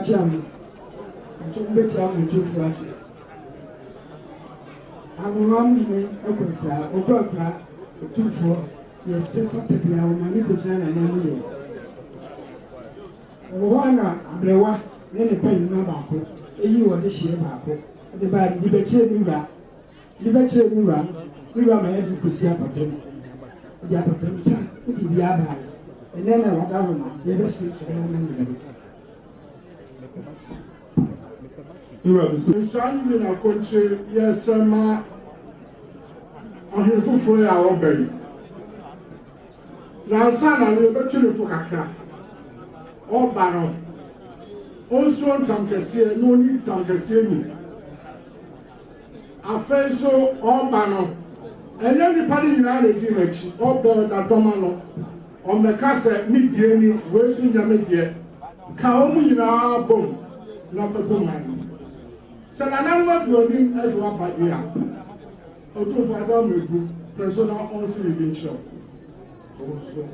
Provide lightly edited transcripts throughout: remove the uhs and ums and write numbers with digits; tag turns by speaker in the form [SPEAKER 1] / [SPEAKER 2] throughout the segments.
[SPEAKER 1] Jam. I took better than 240. I'm 1 minute, Okra, 2-4. Yes, sir, for the Pia, money to China and Emily. Wana, Abrewa, then the pen Nabako, you are the sheer Bako, the bad Liberty Mura, Mura, my head to see up at them. The Apatem, son, the Yaba, and then I went down, the best sleep for you are the son in our country, yes, sir, ma. I have to for our baby. Now, son, I will bet you for Kaka. All banner. Also, Tankasi, no need Tankasi. I feel so all banner. And everybody in our village, all board that Domano, on the castle, Midiani, Western Yamadia, Kaomi in our bone, not a woman. So I know what you're doing, Edward Badia. Auto Father, personal on civil show. Also,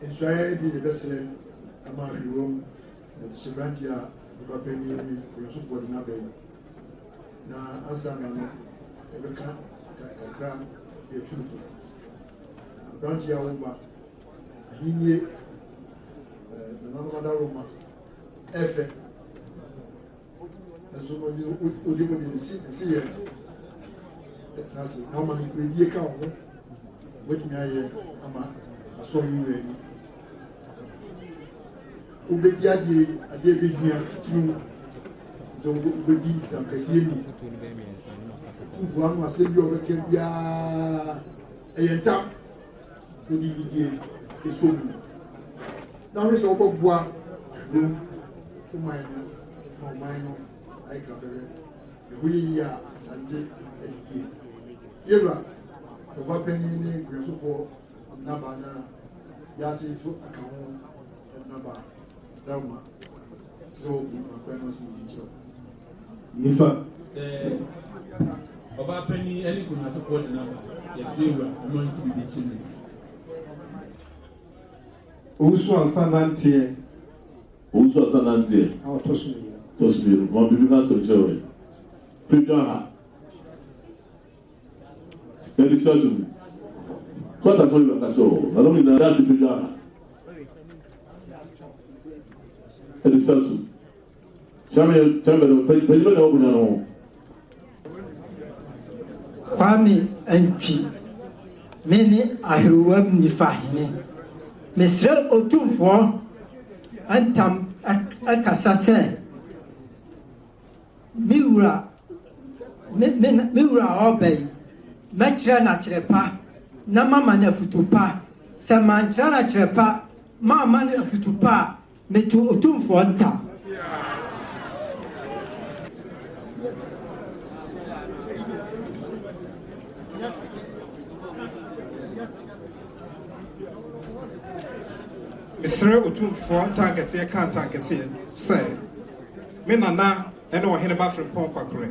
[SPEAKER 1] it's very the best among the room, Sebrantia, Opemsuo, for the Navel. Now, Ansah Nanteɛ II. Brantia Roma, Ahwerewamhene, the Nanamada Roma, Efe, and so we see it. How many create account with me? I saw you ready. Ubediadi, a David here, so Ubedi, some Cassini. One was sent you over Kenya, a tap to the Sumi. Now it's over one room to mine, I cover it. We are Asantehene. Eva, the weapon in the for Nabana, Yasi to account and Naba, Dama. So, my parents in each other. Nifa. About penny, any could not support the number. Yes, they were amongst the children. Owusu Ansah Nanteɛ.
[SPEAKER 2] Owusu Ansah Nanteɛ.
[SPEAKER 1] Our Tosmi.
[SPEAKER 2] Tosmi, one people not so joy. Prepare. There is such a what I saw you at all. Not only that, that's the prepare. There is such a chamber, open.
[SPEAKER 3] Kwame Nchi mene Ahwerewamhene Mesrel Otumfo antam akasa sɛ miwura ɔbɛyi mɛkyerɛ na kyerɛ pa na mama na afutu pa sɛ mankyerɛ na kyerɛ pa mama na afutu pa metu Otumfo ntam.
[SPEAKER 4] Mr. Otumfo Tankasi can't Tankasi say, Menana, and no Heneba from Pompacre.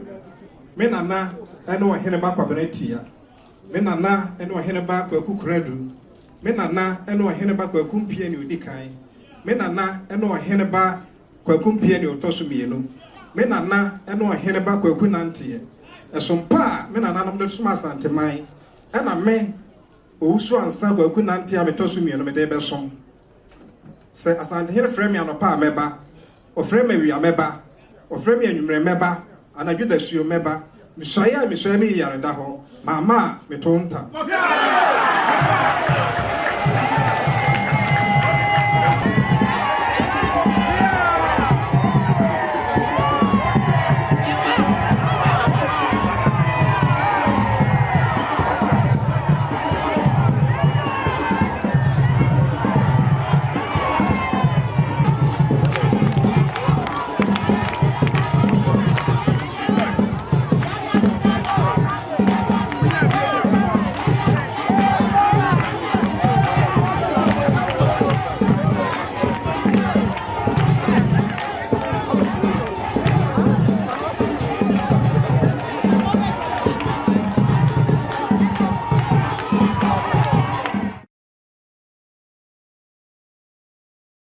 [SPEAKER 4] Menana, and no Heneba Benetia. Menana, and no Heneba Kukuredu. Menana, and no Heneba Kumpian Udikai. Menana, and no Heneba Kumpian Tosumiano. Menana, and no Heneba Kunantia. A sompa, Menana, no smas antemai, and a me, Owusu Ansah Nanteɛ Metosumiano Medebeson. Say Asantehene frame me anopa meba, o frame me wia meba, o frame me anwumre meba, anadwo da suo meba, misɔya me yare da ho, mama me tonta.